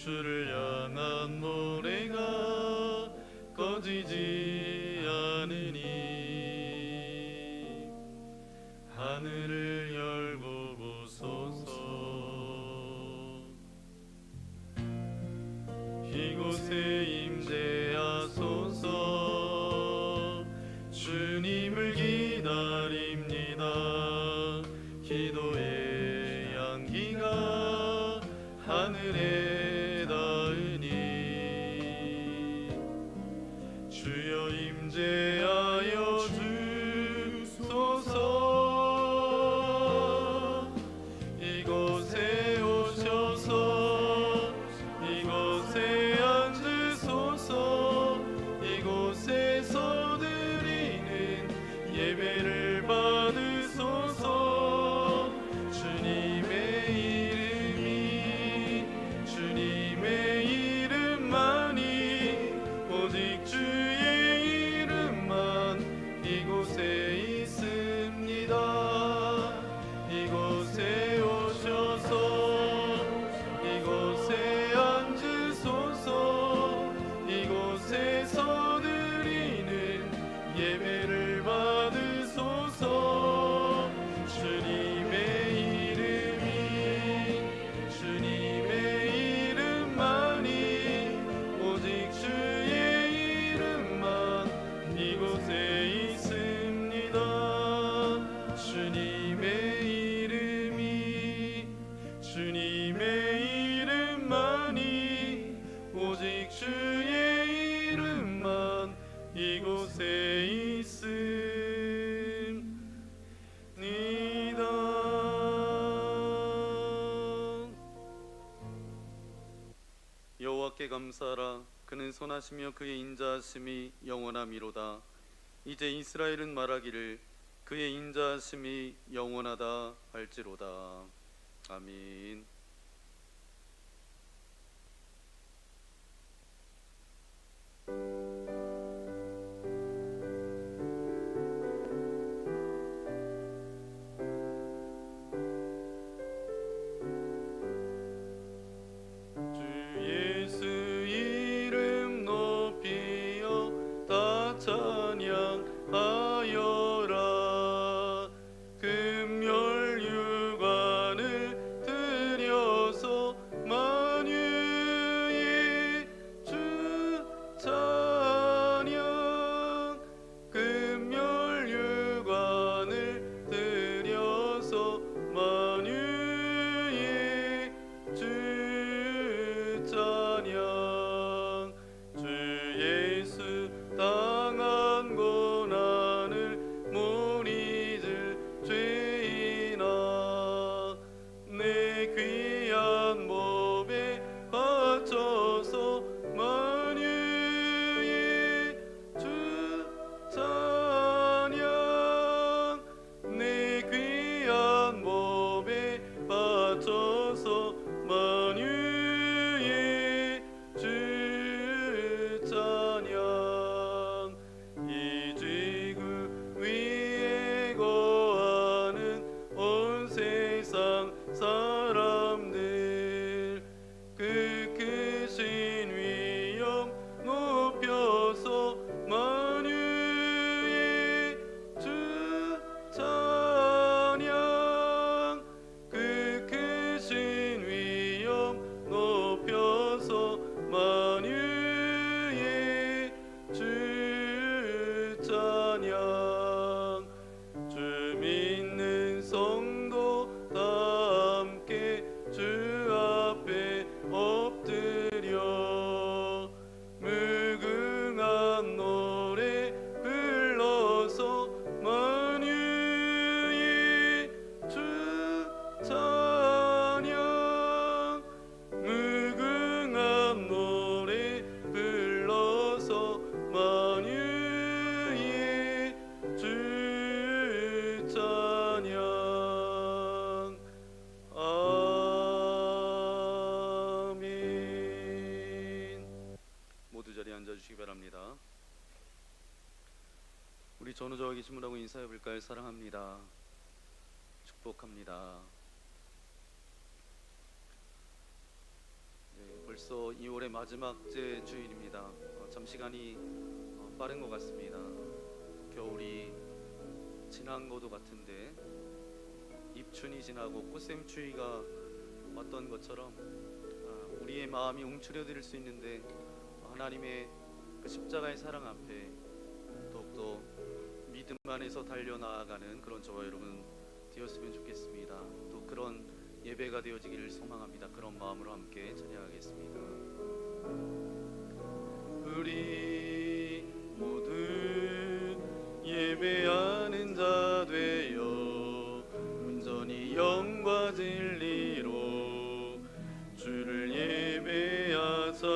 주를 향한 노래가 꺼지지 않으니 하늘을 열고 보소서. 이곳에 임재하소서. 주님을 기다립니다. 기도의 향기가 하늘에 닿으니 주여 임재하여 주소서. 이곳에 오셔서 이곳에 앉으소서. 이곳에서 드리는 예배를 받으소서. 주님의 이름만이 오직 주의 이름만 이곳에 있습니다. 이곳에 오셔서 이곳에 앉으소서. 이곳에서 드리는 예배를 받으소서. 주님의 이름만이 오직 주의 이름만 이곳에 있습니다. 주님의 이름만이 오직 주의 이름만 이곳에 있습니다. 여호와께 감사하라. 그는 선하시며 그의 인자하심이 영원함이로다. 이제 이스라엘은 말하기를 그의 인자하심이 영원하다 할지로다. 아멘. 주 예수 이름 높이어 다 찬양하여라. 금열 유관을 들여서 만유의 주 찬양. 금열 유관을 들여서 만유의 주 찬양. 주 예수 당한 고난을 못 잊을 죄인아. 내 귀한 몸에 바쳐서 만유의 주 찬양. 내 귀한 몸에 바쳐서 만유의 주 찬양. 이 지구 위에 거하는 온 세상 사람들 그 크신 위엄 높여서 만유의 주 찬양. 그 크신 위엄 높여서 만유의 주 찬양. 주 믿는 성도 다 함께 주 앞에 엎드려 무궁한 노래 불러서 만유의 주 찬양. 무궁한 노래 불러서 만유의 주 찬양. 아멘. 모두 자리에 앉아주시기 바랍니다. 우리 전우저와 계심을 하고 인사해 볼까요? 사랑합니다. 축복합니다. 벌써 벌써 2월의 마지막째 주일입니다. 참 시간이 빠른 것 같습니다. 겨울이 지난 것도 같은데 입춘이 지나고 꽃샘추위가 왔던 것처럼 우리의 마음이 움츠려들 수 있는데 하나님의 그 십자가의 사랑 앞에 더욱더 믿음 안에서 달려나아가는 그런 저와 여러분 되었으면 좋겠습니다. 또 그런 예배가 되어지기를 소망합니다. 그런 마음으로 함께 찬양하겠습니다. 우리 모두 예배하는 자 되어 온전히 영과 진리로 주를 예배하자.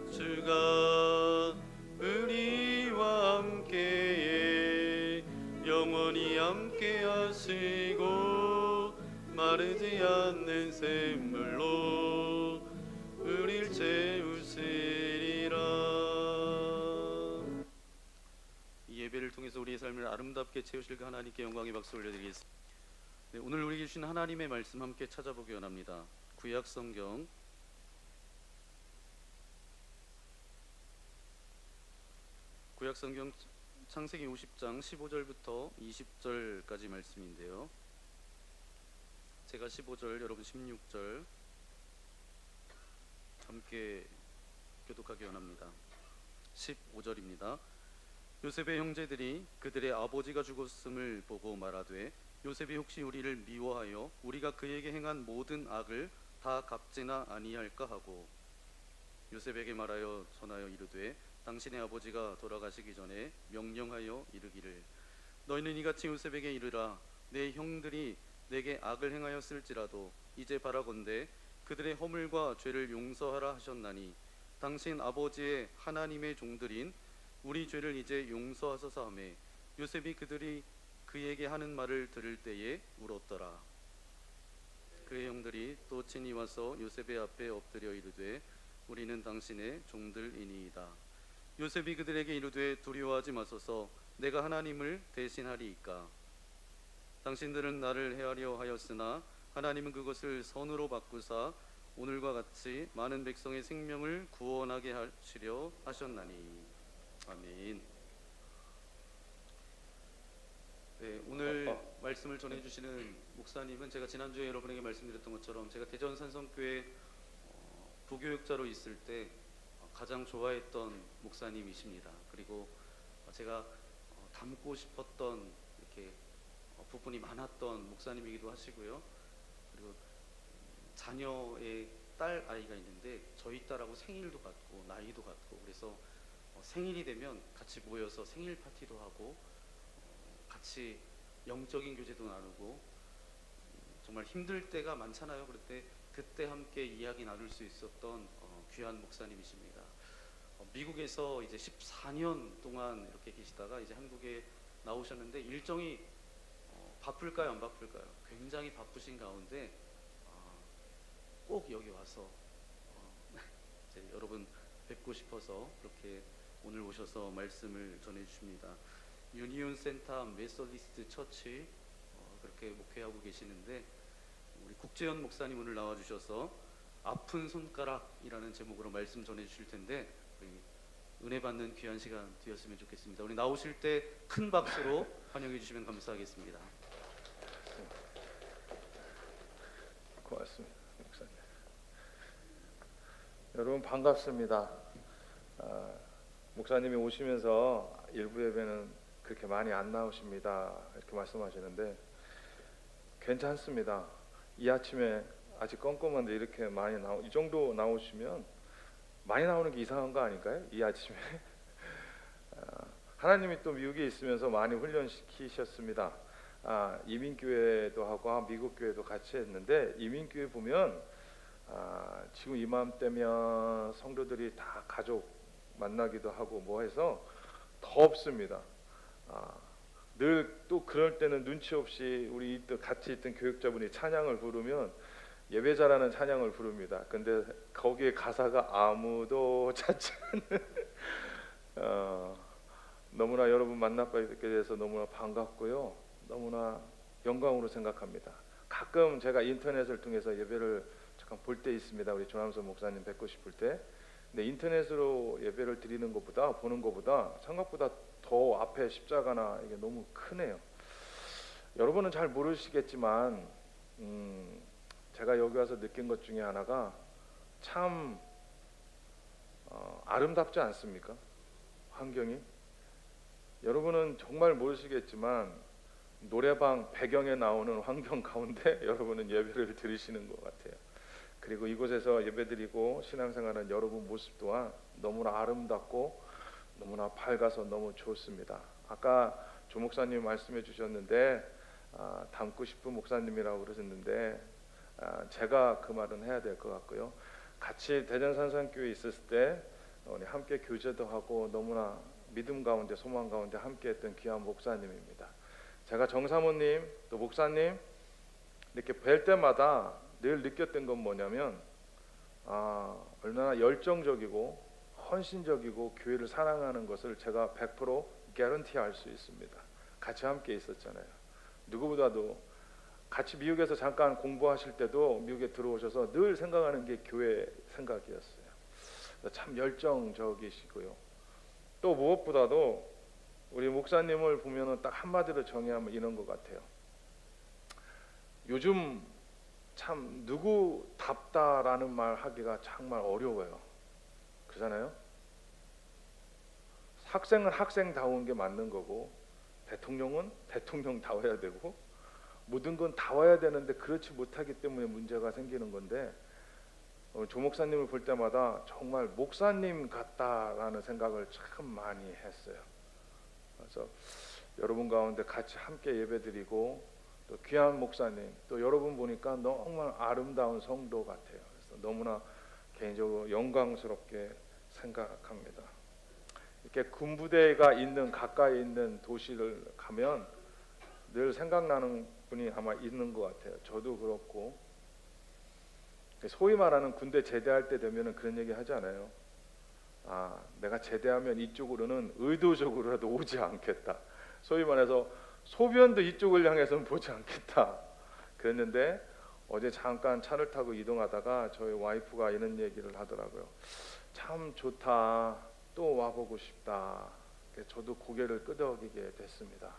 주가 우리와 함께해 영원히 함께 하시고 마르지 않는 샘물로 우릴 채우시리라. 이 예배를 통해서 우리의 삶을 아름답게 채우실 그 하나님께 영광의 박수 올려드리겠습니다. 네, 오늘 우리에게 주신 하나님의 말씀 함께 찾아보기 원합니다. 구약 성경 창세기 50장 15절부터 20절까지 말씀인데요. 제가 15절, 여러분 16절 함께 교독하기 원합니다. 15절입니다. 요셉의 형제들이 그들의 아버지가 죽었음을 보고 말하되 요셉이 혹시 우리를 미워하여 우리가 그에게 행한 모든 악을 다 갚지나 아니할까 하고 요셉에게 말하여 전하여 이르되 당신의 아버지가 돌아가시기 전에 명령하여 이르기를 너희는 이같이 요셉에게 이르라 내 형들이 내게 악을 행하였을지라도 이제 바라건대 그들의 허물과 죄를 용서하라 하셨나니 당신 아버지의 하나님의 종들인 우리 죄를 이제 용서하소서 하매 요셉이 그들이 그에게 하는 말을 들을 때에 울었더라. 그의 형들이 또 친히 와서 요셉의 앞에 엎드려 이르되 우리는 당신의 종들이니이다. 요셉이 그들에게 이르되 두려워하지 마소서 내가 하나님을 대신하리이까. 당신들은 나를 해하려 하였으나 하나님은 그것을 선으로 바꾸사 오늘과 같이 많은 백성의 생명을 구원하게 하시려 하셨나니. 아멘. 네, 오늘 말씀을 전해주시는 목사님은 제가 지난주에 여러분에게 말씀드렸던 것처럼 제가 대전 산성교회 부교육자로 있을 때 가장 좋아했던 목사님이십니다. 그리고 제가 닮고 싶었던 이렇게 부분이 많았던 목사님이기도 하시고요. 그리고 자녀의 딸 아이가 있는데 저희 딸하고 생일도 같고 나이도 같고 그래서 생일이 되면 같이 모여서 생일 파티도 하고 같이 영적인 교제도 나누고 정말 힘들 때가 많잖아요. 그럴 때 그때 함께 이야기 나눌 수 있었던 귀한 목사님이십니다. 미국에서 이제 14년 동안 이렇게 계시다가 이제 한국에 나오셨는데 일정이 바쁠까요 안 바쁠까요? 굉장히 바쁘신 가운데 꼭 여기 와서 이제 여러분 뵙고 싶어서 그렇게 오늘 오셔서 말씀을 전해주십니다. 유니온 센터 메소디스트 처치 그렇게 목회하고 계시는데 우리 국재현 목사님 오늘 나와주셔서 아픈 손가락이라는 제목으로 말씀 전해주실 텐데 우리 은혜 받는 귀한 시간 되었으면 좋겠습니다. 우리 나오실 때 큰 박수로 환영해 주시면 감사하겠습니다. 고맙습니다, 목사님. 여러분 반갑습니다. 목사님이 오시면서 일부 예배는 그렇게 많이 안 나오십니다 이렇게 말씀하시는데 괜찮습니다. 이 아침에 아직 껌껌한데 이렇게 많이 이 정도 나오시면 많이 나오는 게 이상한 거 아닐까요? 이 아침에 하나님이 또 미국에 있으면서 많이 훈련시키셨습니다. 이민교회도 하고 미국 교회도 같이 했는데 이민교회 보면 지금 이맘때면 성도들이 다 가족 만나기도 하고 뭐 해서 덥습니다. 늘 또 그럴 때는 눈치 없이 우리 같이 있던 교육자분이 찬양을 부르면 예배자라는 찬양을 부릅니다. 근데 거기에 가사가 아무도 찾지 않는 너무나 여러분 만나뵙게 돼서 너무나 반갑고요. 너무나 영광으로 생각합니다. 가끔 제가 인터넷을 통해서 예배를 잠깐 볼 때 있습니다. 우리 조남선 목사님 뵙고 싶을 때. 근데 인터넷으로 예배를 드리는 것보다 보는 것보다 생각보다 더 앞에 십자가나 이게 너무 크네요. 여러분은 잘 모르시겠지만 제가 여기 와서 느낀 것 중에 하나가 참 아름답지 않습니까? 환경이. 여러분은 정말 모르시겠지만 노래방 배경에 나오는 환경 가운데 여러분은 예배를 드리시는 것 같아요. 그리고 이곳에서 예배드리고 신앙생활하는 여러분 모습 또한 너무나 아름답고 너무나 밝아서 너무 좋습니다. 아까 조 목사님 말씀해 주셨는데 닮고 싶은 목사님이라고 그러셨는데 제가 그 말은 해야 될 것 같고요. 같이 대전산성교회에 있었을 때 우리 함께 교제도 하고 너무나 믿음 가운데 소망 가운데 함께했던 귀한 목사님입니다. 제가 정사모님 또 목사님 이렇게 뵐 때마다 늘 느꼈던 건 뭐냐면 얼마나 열정적이고 헌신적이고 교회를 사랑하는 것을 제가 100% 개런티할 수 있습니다. 같이 함께 있었잖아요. 누구보다도 같이 미국에서 잠깐 공부하실 때도 미국에 들어오셔서 늘 생각하는 게 교회 생각이었어요. 참 열정적이시고요. 또 무엇보다도 우리 목사님을 보면은 딱 한마디로 정의하면 이런 것 같아요. 요즘 참 누구답다라는 말 하기가 정말 어려워요. 그렇잖아요? 학생은 학생다운 게 맞는 거고 대통령은 대통령다워야 되고 모든 건 다워야 되는데 그렇지 못하기 때문에 문제가 생기는 건데 조 목사님을 볼 때마다 정말 목사님 같다라는 생각을 참 많이 했어요. 그래서 여러분 가운데 같이 함께 예배드리고 또 귀한 목사님 또 여러분 보니까 정말 아름다운 성도 같아요. 그래서 너무나 개인적으로 영광스럽게 생각합니다. 이렇게 군부대가 있는 가까이 있는 도시를 가면 늘 생각나는 분이 아마 있는 것 같아요. 저도 그렇고 소위 말하는 군대 제대할 때 되면은 그런 얘기 하잖아요. 내가 제대하면 이쪽으로는 의도적으로라도 오지 않겠다. 소위 말해서 소변도 이쪽을 향해서는 보지 않겠다. 그랬는데 어제 잠깐 차를 타고 이동하다가 저희 와이프가 이런 얘기를 하더라고요. 참 좋다. 또 와보고 싶다. 저도 고개를 끄덕이게 됐습니다.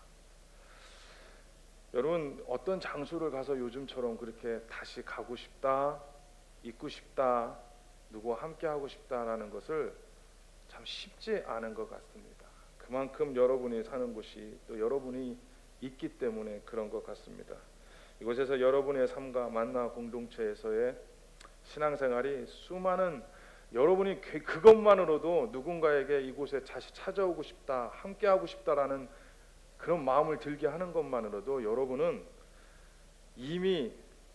여러분 어떤 장소를 가서 요즘처럼 그렇게 다시 가고 싶다, 있고 싶다, 누구와 함께 하고 싶다라는 것을 참 쉽지 않은 것 같습니다. 그만큼 여러분이 사는 곳이 또 여러분이 있기 때문에 그런 것 같습니다. 이곳에서 여러분의 삶과 만나 공동체에서의 신앙생활이 수많은 여러분이 그것만으로도 누군가에게 이곳에 다시 찾아오고 싶다, 함께하고 싶다라는 그런 마음을 들게 하는 것만으로도 여러분은 이미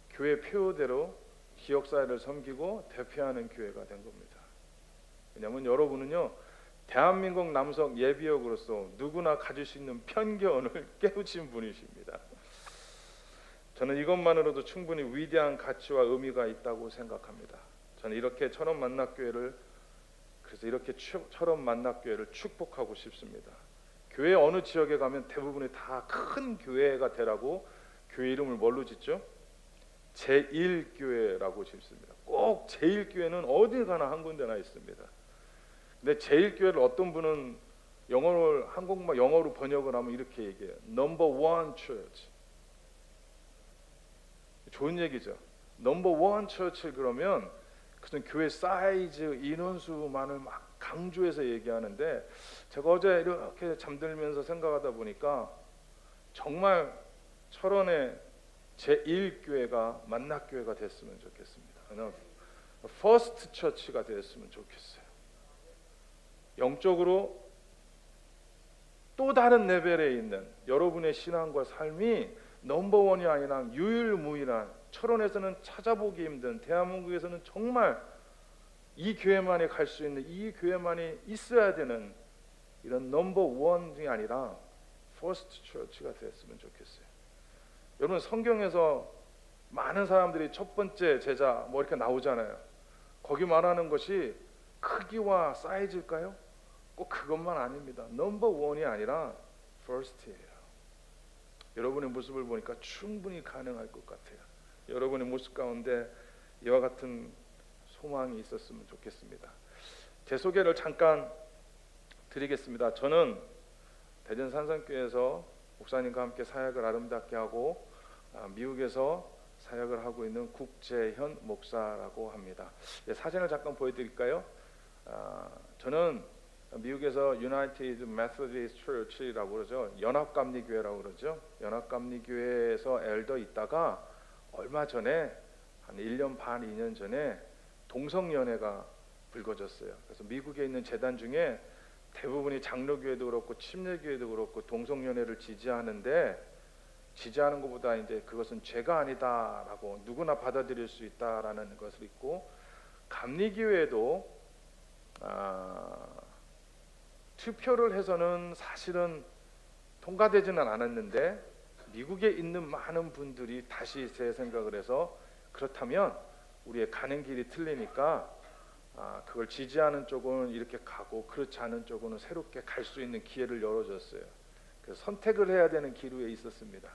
교회 표대로 기억사회를 섬기고 대표하는 교회가 된 겁니다. 왜냐하면 여러분은요 대한민국 남성 예비역으로서 누구나 가질 수 있는 편견을 깨우친 분이십니다. 저는 이것만으로도 충분히 위대한 가치와 의미가 있다고 생각합니다. 저는 이렇게 철원 만납교회를 그래서 이렇게 철원 만납교회를 축복하고 싶습니다. 교회 어느 지역에 가면 대부분이 다 큰 교회가 되라고 교회 이름을 뭘로 짓죠? 제1교회라고 짓습니다. 꼭 제1교회는 어디 가나 한 군데나 있습니다. 근데 제1교회를 어떤 분은 영어를 한국말 영어로 번역을 하면 이렇게 얘기해요. Number one church. 좋은 얘기죠. Number one church 그러면 그것은 교회 사이즈, 인원수만을 막 강조해서 얘기하는데 제가 어제 이렇게 잠들면서 생각하다 보니까 정말 철원의 제1교회가 만납교회가 됐으면 좋겠습니다. 퍼스트 처치가 됐으면 좋겠어요. 영적으로 또 다른 레벨에 있는 여러분의 신앙과 삶이 넘버원이 아니라 유일무이한 철원에서는 찾아보기 힘든 대한민국에서는 정말 이 교회만이 갈 수 있는 이 교회만이 있어야 되는 이런 넘버원이 아니라 퍼스트 처치가 됐으면 좋겠어요. 여러분 성경에서 많은 사람들이 첫 번째 제자 뭐 이렇게 나오잖아요. 거기 말하는 것이 크기와 사이즈일까요? 꼭 그것만 아닙니다. 넘버원이 아니라 퍼스트예요. 여러분의 모습을 보니까 충분히 가능할 것 같아요. 여러분의 모습 가운데 이와 같은 소망이 있었으면 좋겠습니다. 제 소개를 잠깐 드리겠습니다. 저는 대전 산성교회에서 목사님과 함께 사역을 아름답게 하고 미국에서 사역을 하고 있는 국재현 목사라고 합니다. 사진을 잠깐 보여드릴까요? 저는 미국에서 United Methodist Church라고 그러죠. 연합감리교회라고 그러죠. 연합감리교회에서 엘더 있다가 얼마 전에 한 1년 반, 2년 전에 동성연애가 불거졌어요. 그래서 미국에 있는 재단 중에 대부분이 장로교회도 그렇고 침례교회도 그렇고 동성연애를 지지하는데 지지하는 것보다 이제 그것은 죄가 아니다라고 누구나 받아들일 수 있다라는 것을 있고 감리교회도 투표를 해서는 사실은 통과되지는 않았는데 미국에 있는 많은 분들이 다시 제 생각을 해서 그렇다면 우리의 가는 길이 틀리니까 그걸 지지하는 쪽은 이렇게 가고 그렇지 않은 쪽은 새롭게 갈 수 있는 기회를 열어줬어요. 그래서 선택을 해야 되는 기로에 있었습니다.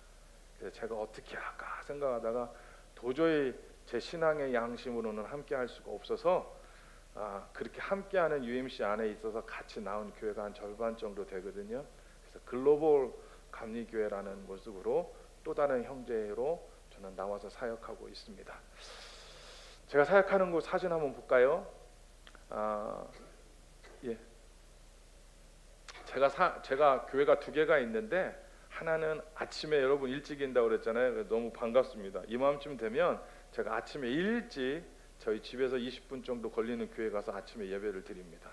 그래서 제가 어떻게 할까 생각하다가 도저히 제 신앙의 양심으로는 함께 할 수가 없어서 그렇게 함께하는 UMC 안에 있어서 같이 나온 교회가 한 절반 정도 되거든요. 그래서 글로벌 감리교회라는 모습으로 또 다른 형제로 저는 나와서 사역하고 있습니다. 제가 사역하는 곳 사진 한번 볼까요? 예. 제가 교회가 두 개가 있는데 하나는 아침에 여러분 일찍 인다고 그랬잖아요. 너무 반갑습니다. 이맘쯤 되면 제가 아침에 일찍 저희 집에서 20분 정도 걸리는 교회 가서 아침에 예배를 드립니다.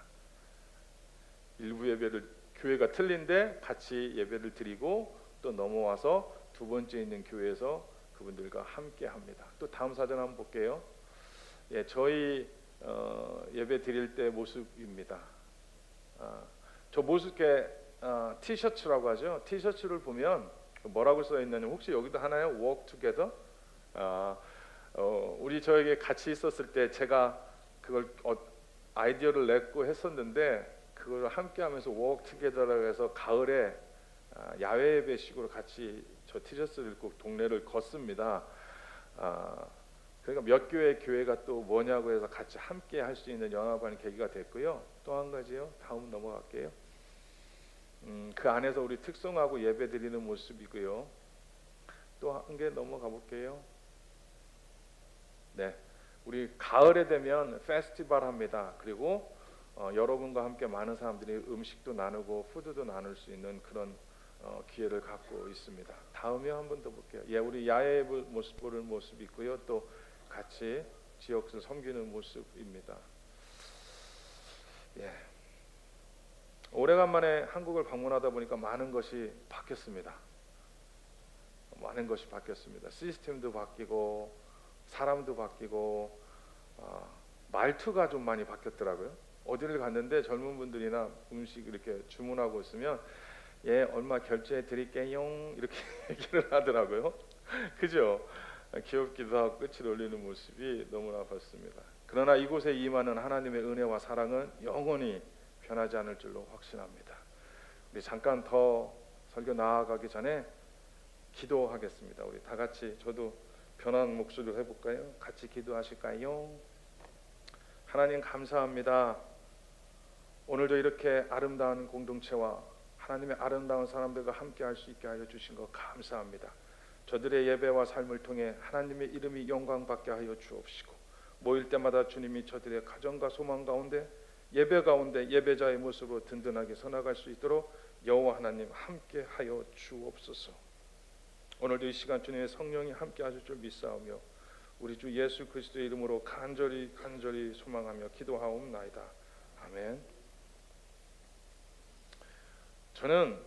일부 예배를 교회가 틀린데 같이 예배를 드리고 또 넘어와서 두 번째 있는 교회에서 그분들과 함께 합니다. 또 다음 사진 한번 볼게요. 예, 저희 예배 드릴 때 모습입니다. 저 모습에 티셔츠라고 하죠. 티셔츠를 보면 뭐라고 써 있느냐 혹시 여기도 하나요? Walk together. 우리 저에게 같이 있었을 때 제가 그걸 아이디어를 냈고 했었는데 그걸 함께하면서 Walk together라고 해서 가을에 야외 예배식으로 같이 저 티셔츠를 입고 동네를 걷습니다. 그러니까 몇 교회가 또 뭐냐고 해서 같이 함께 할 수 있는 연합하는 계기가 됐고요. 또 한 가지요. 다음 넘어갈게요. 그 안에서 우리 특성하고 예배 드리는 모습이고요. 또 한 개 넘어가 볼게요. 네, 우리 가을에 되면 페스티벌 합니다. 그리고 여러분과 함께 많은 사람들이 음식도 나누고 푸드도 나눌 수 있는 그런 기회를 갖고 있습니다. 다음에 한 번 더 볼게요. 예, 우리 야외 모습 보는 모습 있고요. 또 같이 지역을 섬기는 모습입니다. 예. 오래간만에 한국을 방문하다 보니까 많은 것이 바뀌었습니다. 많은 것이 바뀌었습니다. 시스템도 바뀌고 사람도 바뀌고 말투가 좀 많이 바뀌었더라고요. 어디를 갔는데 젊은 분들이나 음식 이렇게 주문하고 있으면 예, 얼마 결제해 드릴게요 이렇게 얘기를 하더라고요. 그죠? 귀엽기도 하고 끝을 올리는 모습이 너무나 봤습니다. 그러나 이곳에 임하는 하나님의 은혜와 사랑은 영원히 변하지 않을 줄로 확신합니다. 우리 잠깐 더 설교 나아가기 전에 기도하겠습니다. 우리 다 같이 저도 변한 목소리로 해볼까요? 같이 기도하실까요? 하나님 감사합니다. 오늘도 이렇게 아름다운 공동체와 하나님의 아름다운 사람들과 함께 할 수 있게 하여 주신 것 감사합니다. 저들의 예배와 삶을 통해 하나님의 이름이 영광받게 하여 주옵시고 모일 때마다 주님이 저들의 가정과 소망 가운데 예배 가운데 예배자의 모습으로 든든하게 서나갈 수 있도록 여호와 하나님 함께 하여 주옵소서. 오늘도 이 시간 주님의 성령이 함께 하실 줄 믿사오며 우리 주 예수 그리스도의 이름으로 간절히 소망하며 기도하옵나이다. 아멘. 저는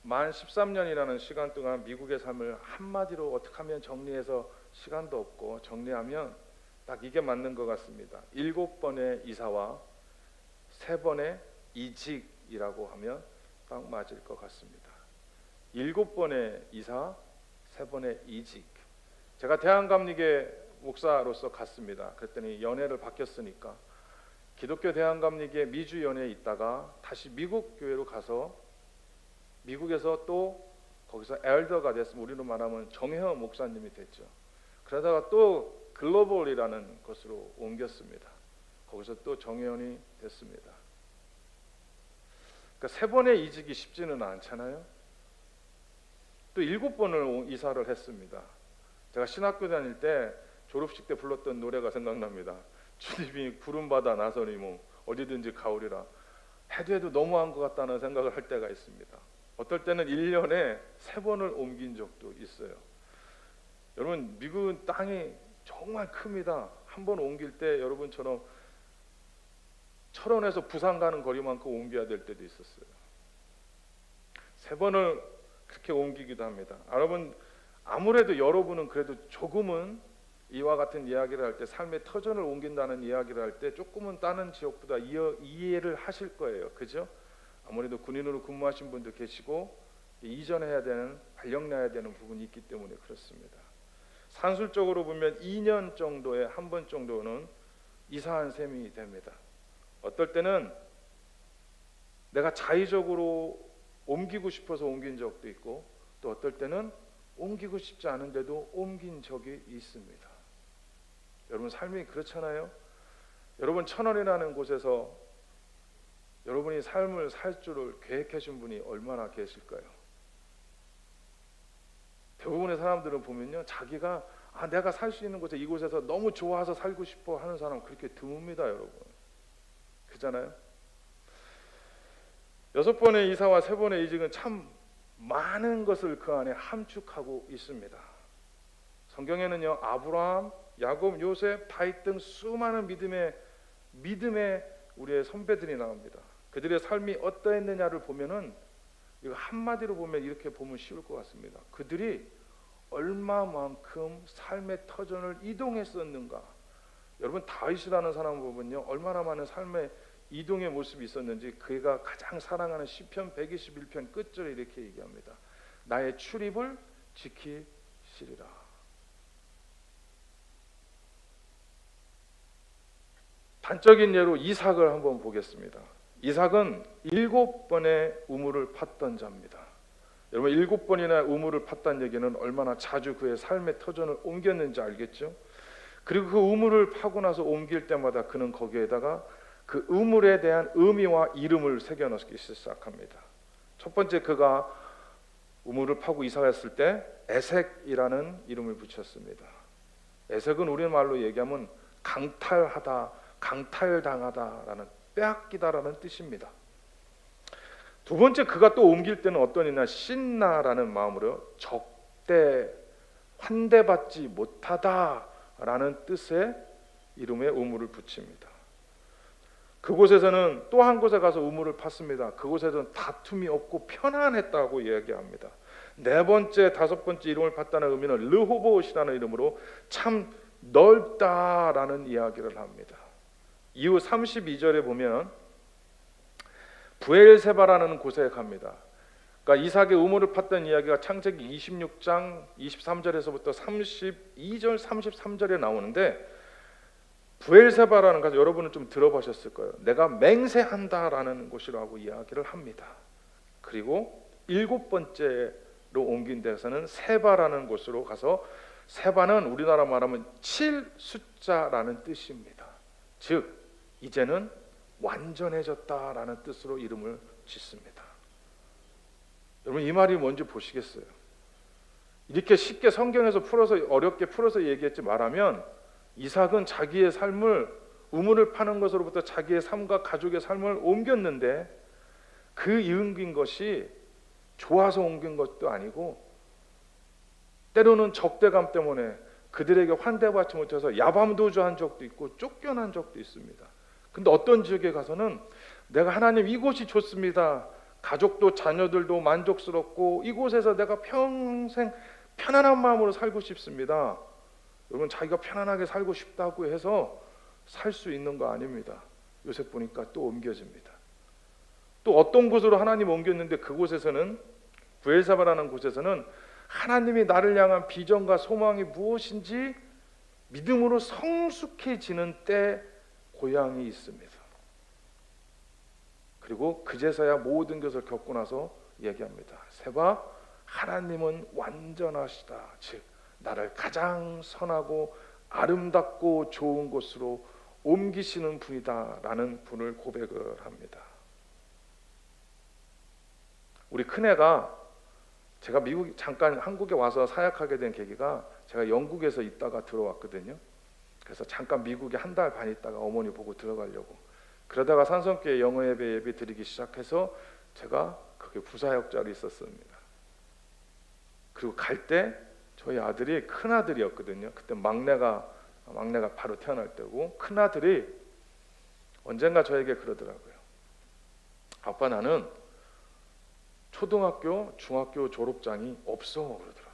만 13년이라는 시간 동안 미국의 삶을 한마디로 어떻게 하면 정리해서 시간도 없고 정리하면 딱 이게 맞는 것 같습니다. 7번의 이사와 3번의 이직이라고 하면 딱 맞을 것 같습니다. 7번의 이사, 3번의 이직. 제가 대한감리교 목사로서 갔습니다. 그랬더니 연회를 바뀌었으니까 기독교 대한감리교회 미주 연회에 있다가 다시 미국 교회로 가서 미국에서 또 거기서 엘더가 됐으면 우리로 말하면 정혜원 목사님이 됐죠. 그러다가 또 글로벌이라는 것으로 옮겼습니다. 거기서 또 정회원이 됐습니다. 그러니까 3번의 이직이 쉽지는 않잖아요. 또 7번을 이사를 했습니다. 제가 신학교 다닐 때 졸업식 때 불렀던 노래가 생각납니다. 주님이 구름바다 나서니 뭐 어디든지 가오리라. 해도 너무한 것 같다는 생각을 할 때가 있습니다. 어떨 때는 1년에 3번을 옮긴 적도 있어요. 여러분, 미국은 땅이 정말 큽니다. 한 번 옮길 때 여러분처럼 철원에서 부산 가는 거리만큼 옮겨야 될 때도 있었어요. 3번을 그렇게 옮기기도 합니다. 여러분, 아무래도 여러분은 그래도 조금은 이와 같은 이야기를 할 때, 삶의 터전을 옮긴다는 이야기를 할 때 조금은 다른 지역보다 이해를 하실 거예요. 그죠? 아무래도 군인으로 근무하신 분도 계시고 이전해야 되는, 발령나야 되는 부분이 있기 때문에 그렇습니다. 산술적으로 보면 2년 정도에 한 번 정도는 이사한 셈이 됩니다. 어떨 때는 내가 자의적으로 옮기고 싶어서 옮긴 적도 있고, 또 어떨 때는 옮기고 싶지 않은데도 옮긴 적이 있습니다. 여러분, 삶이 그렇잖아요. 여러분, 천원이라는 곳에서 여러분이 삶을 살 줄을 계획해 준 분이 얼마나 계실까요? 대부분의 사람들은 보면요, 자기가 내가 살 수 있는 곳에, 이곳에서 너무 좋아서 살고 싶어 하는 사람 그렇게 드뭅니다, 여러분. 그잖아요. 6번의 이사와 3번의 이직은 참 많은 것을 그 안에 함축하고 있습니다. 성경에는요, 아브라함, 야곱, 요셉, 다윗 등 수많은 믿음의 우리의 선배들이 나옵니다. 그들의 삶이 어떠했느냐를 보면은, 이거 한마디로 보면 이렇게 보면 쉬울 것 같습니다. 그들이 얼마만큼 삶의 터전을 이동했었는가. 여러분, 다윗이라는 사람을 보면요, 얼마나 많은 삶의 이동의 모습이 있었는지, 그가 가장 사랑하는 시편 121편 끝절에 이렇게 얘기합니다. 나의 출입을 지키시리라. 단적인 예로 이삭을 한번 보겠습니다. 이삭은 7번의 우물을 팠던 자입니다. 여러분, 7번이나 우물을 팠다는 얘기는 얼마나 자주 그의 삶의 터전을 옮겼는지 알겠죠? 그리고 그 우물을 파고 나서 옮길 때마다 그는 거기에다가 그 우물에 대한 의미와 이름을 새겨넣기 시작합니다. 첫 번째, 그가 우물을 파고 이사했을 때 에색이라는 이름을 붙였습니다. 에색은 우리말로 얘기하면 강탈하다, 강탈당하다라는, 빼앗기다라는 뜻입니다. 두 번째, 그가 또 옮길 때는 어떤 이나 신나라는 마음으로 적대, 환대받지 못하다라는 뜻의 이름의 우물을 붙입니다. 그곳에서는 또 한 곳에 가서 우물을 팠습니다. 그곳에서는 다툼이 없고 편안했다고 이야기합니다. 4번째, 5번째 이름을 팠다는 의미는 르호보옷이라는 이름으로 참 넓다라는 이야기를 합니다. 이후 32절에 보면 부엘세바라는 곳에 갑니다. 그러니까 이삭의 우물을 팠던 이야기가 창세기 26장 23절에서부터 32절, 33절에 나오는데, 부엘세바라는 곳 여러분은 좀 들어보셨을 거예요. 내가 맹세한다라는 곳이라고 이야기를 합니다. 그리고 7번째로 옮긴 데서는 세바라는 곳으로 가서, 세바는 우리나라 말하면 7 숫자라는 뜻입니다. 즉 이제는 완전해졌다라는 뜻으로 이름을 짓습니다. 여러분, 이 말이 뭔지 보시겠어요? 이렇게 쉽게 성경에서 풀어서, 어렵게 풀어서 얘기했지 말하면, 이삭은 자기의 삶을, 우물을 파는 것으로부터 자기의 삶과 가족의 삶을 옮겼는데, 그 옮긴 것이 좋아서 옮긴 것도 아니고, 때로는 적대감 때문에 그들에게 환대받지 못해서 야밤도주한 적도 있고 쫓겨난 적도 있습니다. 근데 어떤 지역에 가서는 내가 하나님 이곳이 좋습니다, 가족도 자녀들도 만족스럽고 이곳에서 내가 평생 편안한 마음으로 살고 싶습니다. 여러분, 자기가 편안하게 살고 싶다고 해서 살 수 있는 거 아닙니다. 요새 보니까 또 옮겨집니다. 또 어떤 곳으로 하나님 옮겼는데, 그곳에서는, 부엘사바라는 곳에서는 하나님이 나를 향한 비전과 소망이 무엇인지 믿음으로 성숙해지는 때 고향이 있습니다. 그리고 그제서야 모든 것을 겪고 나서 얘기합니다. 세바, 하나님은 완전하시다. 즉 나를 가장 선하고 아름답고 좋은 곳으로 옮기시는 분이다라는 분을 고백을 합니다. 우리 큰애가 제가 미국 잠깐 한국에 와서 사역하게 된 계기가 제가 영국에서 있다가 들어왔거든요. 그래서 잠깐 미국에 한 달 반 있다가 어머니 보고 들어가려고 그러다가 산성교회 영어 예배 드리기 시작해서 제가 그게 부사역자로 있었습니다. 그리고 갈 때 저희 아들이 큰 아들이었거든요. 그때 막내가 바로 태어날 때고 큰 아들이 언젠가 저에게 그러더라고요. 아빠 나는 초등학교, 중학교 졸업장이 없어 그러더라고요.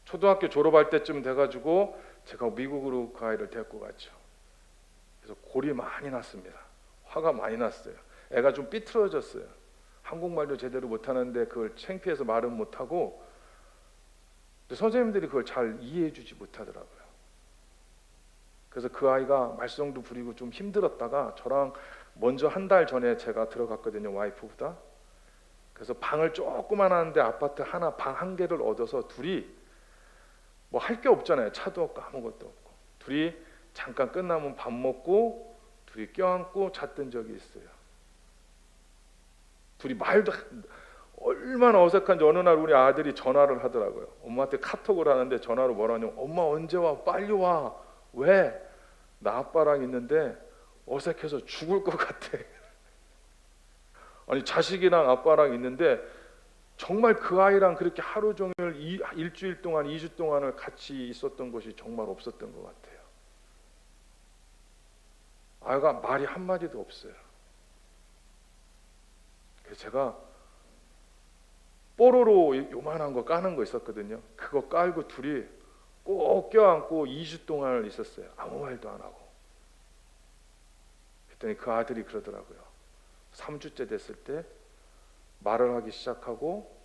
초등학교 졸업할 때쯤 돼가지고 제가 미국으로 그 아이를 데리고 갔죠. 그래서 골이 많이 났습니다. 화가 많이 났어요. 애가 좀 삐뚤어졌어요. 한국말도 제대로 못하는데 그걸 창피해서 말은 못하고 근데 선생님들이 그걸 잘 이해해주지 못하더라고요. 그래서 그 아이가 말썽도 부리고 좀 힘들었다가 저랑 먼저 한 달 전에 제가 들어갔거든요. 와이프보다. 그래서 방을 조그만 하는데 아파트 하나 방 한 개를 얻어서 둘이 뭐 할 게 없잖아요. 차도 없고 아무것도 없고 둘이 잠깐 끝나면 밥 먹고 둘이 껴안고 잤던 적이 있어요. 둘이 말도 얼마나 어색한지 어느 날 우리 아들이 전화를 하더라고요. 엄마한테 카톡을 하는데 전화로 뭐라냐면 엄마 언제 와? 빨리 와. 왜? 나 아빠랑 있는데 어색해서 죽을 것 같아. 아니 자식이랑 아빠랑 있는데 정말 그 아이랑 그렇게 하루 종일 일주일 동안 2주 동안을 같이 있었던 것이 정말 없었던 것 같아요. 아이가 말이 한마디도 없어요. 그래서 제가 뽀로로 요만한 거 까는 거 있었거든요. 그거 깔고 둘이 꼭 껴안고 2주 동안 있었어요. 아무 말도 안 하고. 그랬더니 그 아들이 그러더라고요. 3주째 됐을 때 말을 하기 시작하고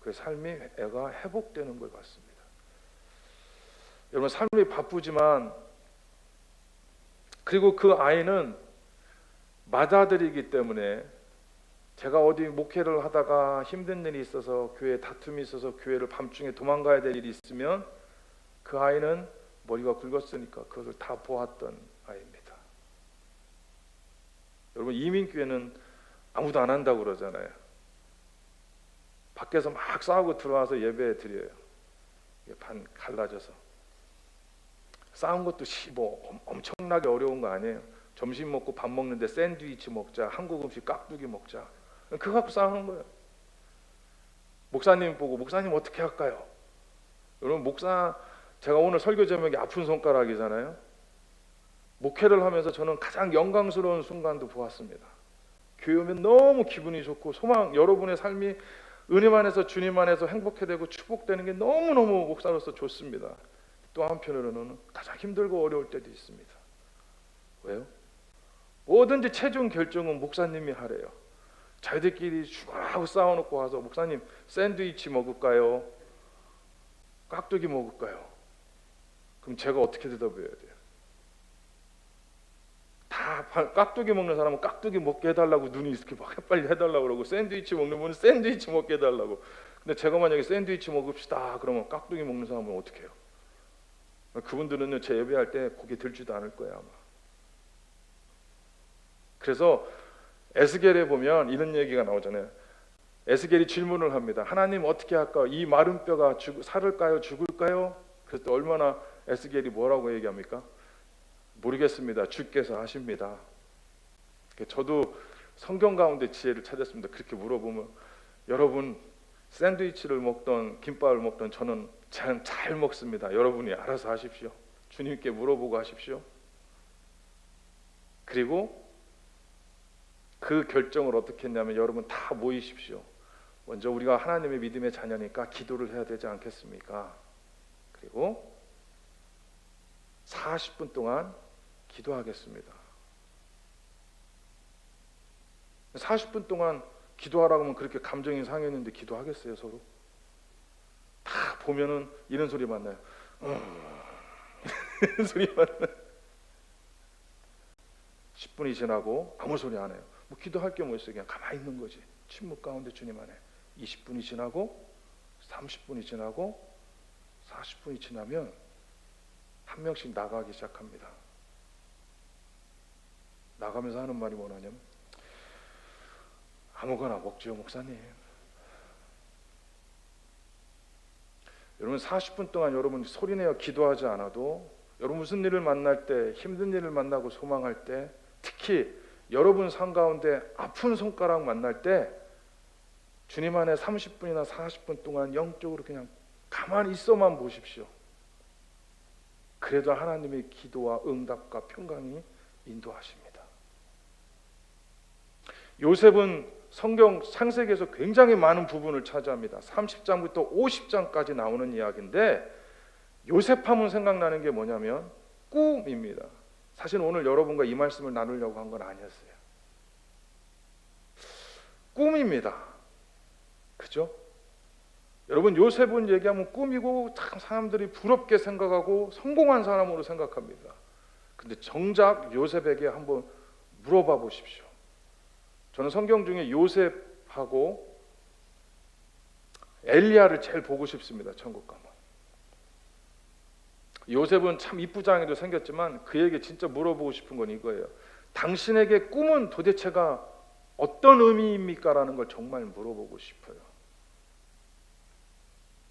그 삶이 애가 회복되는 걸 봤습니다. 여러분 삶이 바쁘지만 그리고 그 아이는 맏아들이기 때문에 제가 어디 목회를 하다가 힘든 일이 있어서 교회에 다툼이 있어서 교회를 밤중에 도망가야 될 일이 있으면 그 아이는 머리가 굵었으니까 그것을 다 보았던 아이입니다. 여러분 이민교회는 아무도 안 한다고 그러잖아요. 밖에서 막 싸우고 들어와서 예배 드려요. 반 갈라져서 싸운 것도 뭐 엄청나게 어려운 거 아니에요. 점심 먹고 밥 먹는데 샌드위치 먹자, 한국 음식 깍두기 먹자, 그거 갖고 싸우는 거예요. 목사님 보고 목사님 어떻게 할까요? 여러분 목사 제가 오늘 설교 제목이 아픈 손가락이잖아요. 목회를 하면서 저는 가장 영광스러운 순간도 보았습니다. 교회 오면 너무 기분이 좋고 소망 여러분의 삶이 은혜만 안에서 주님 안에서 행복해 되고 축복되는 게 너무너무 목사로서 좋습니다. 또 한편으로는 가장 힘들고 어려울 때도 있습니다. 왜요? 뭐든지 최종 결정은 목사님이 하래요. 자기들끼리 죽어라고 싸워놓고 와서 목사님 샌드위치 먹을까요? 깍두기 먹을까요? 그럼 제가 어떻게 대답해야 돼요? 다 깍두기 먹는 사람은 깍두기 먹게 해달라고 눈이 이렇게 막 빨리 해달라고 그러고 샌드위치 먹는 분은 샌드위치 먹게 해달라고. 근데 제가 만약에 샌드위치 먹읍시다 그러면 깍두기 먹는 사람은 어떻게 해요? 그분들은요 제 예배할 때 고개 들지도 않을 거예요 아마. 그래서 에스겔에 보면 이런 얘기가 나오잖아요. 에스겔이 질문을 합니다. 하나님 어떻게 할까요? 이 마른 뼈가 살을까요? 죽을까요? 그래서 또 얼마나 에스겔이 뭐라고 얘기합니까? 모르겠습니다. 주께서 하십니다. 저도 성경 가운데 지혜를 찾았습니다. 그렇게 물어보면 여러분 샌드위치를 먹던 김밥을 먹던 저는 잘 먹습니다. 여러분이 알아서 하십시오. 주님께 물어보고 하십시오. 그리고 그 결정을 어떻게 했냐면 여러분 다 모이십시오. 먼저 우리가 하나님의 믿음의 자녀니까 기도를 해야 되지 않겠습니까? 그리고 40분 동안 기도하겠습니다. 40분 동안 기도하라고 하면 그렇게 감정이 상했는데 기도하겠어요 서로? 다 보면은 이런 소리만 나요. 이런 소리만 나요. 10분이 지나고 아무 소리 안 해요. 뭐 기도할 게 뭐 있어요. 그냥 가만히 있는 거지. 침묵 가운데 주님 안에. 20분이 지나고 30분이 지나고 40분이 지나면 한 명씩 나가기 시작합니다. 나가면서 하는 말이 뭐냐면 아무거나 먹지요 목사님. 여러분 40분 동안 여러분 소리내어 기도하지 않아도 여러분 무슨 일을 만날 때, 힘든 일을 만나고 소망할 때, 특히 여러분 삶 가운데 아픈 손가락 만날 때 주님 안에 30분이나 40분 동안 영적으로 그냥 가만히 있어만 보십시오. 그래도 하나님의 기도와 응답과 평강이 인도하십니다. 요셉은 성경 창세기에서 굉장히 많은 부분을 차지합니다. 30장부터 50장까지 나오는 이야기인데 요셉 하면 생각나는 게 뭐냐면 꿈입니다. 사실 오늘 여러분과 이 말씀을 나누려고 한 건 아니었어요. 꿈입니다. 그죠? 여러분 요셉은 얘기하면 꿈이고 참 사람들이 부럽게 생각하고 성공한 사람으로 생각합니다. 근데 정작 요셉에게 한번 물어봐 보십시오. 저는 성경 중에 요셉하고 엘리야를 제일 보고 싶습니다. 천국 가면. 요셉은 참 이쁘장이도 생겼지만 그에게 진짜 물어보고 싶은 건 이거예요. 당신에게 꿈은 도대체가 어떤 의미입니까? 라는 걸 정말 물어보고 싶어요.